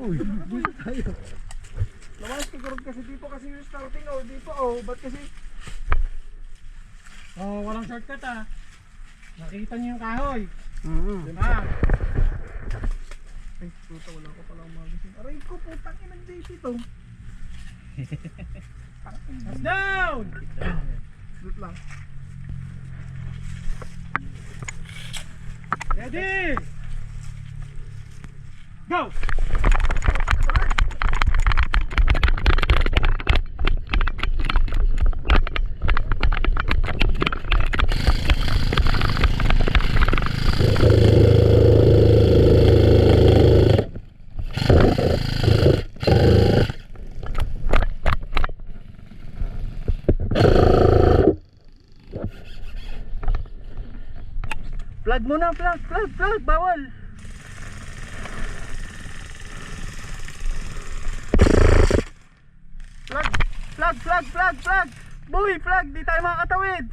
Uy, dito tayo. Lawas siguro kasi dito kasi yung starting oh. Dito oh. Ba't kasi? Oh, walang shortcut ah. Nakita niyo yung kahoy. Ah. Ay, puta, wala ko pala magasin. Aray ko, putang inang date ito. Hands down! Loot lang. Ready! Go! Flag muna, flag, bawal. Flag. Boy, flag, di tayo makakatawid.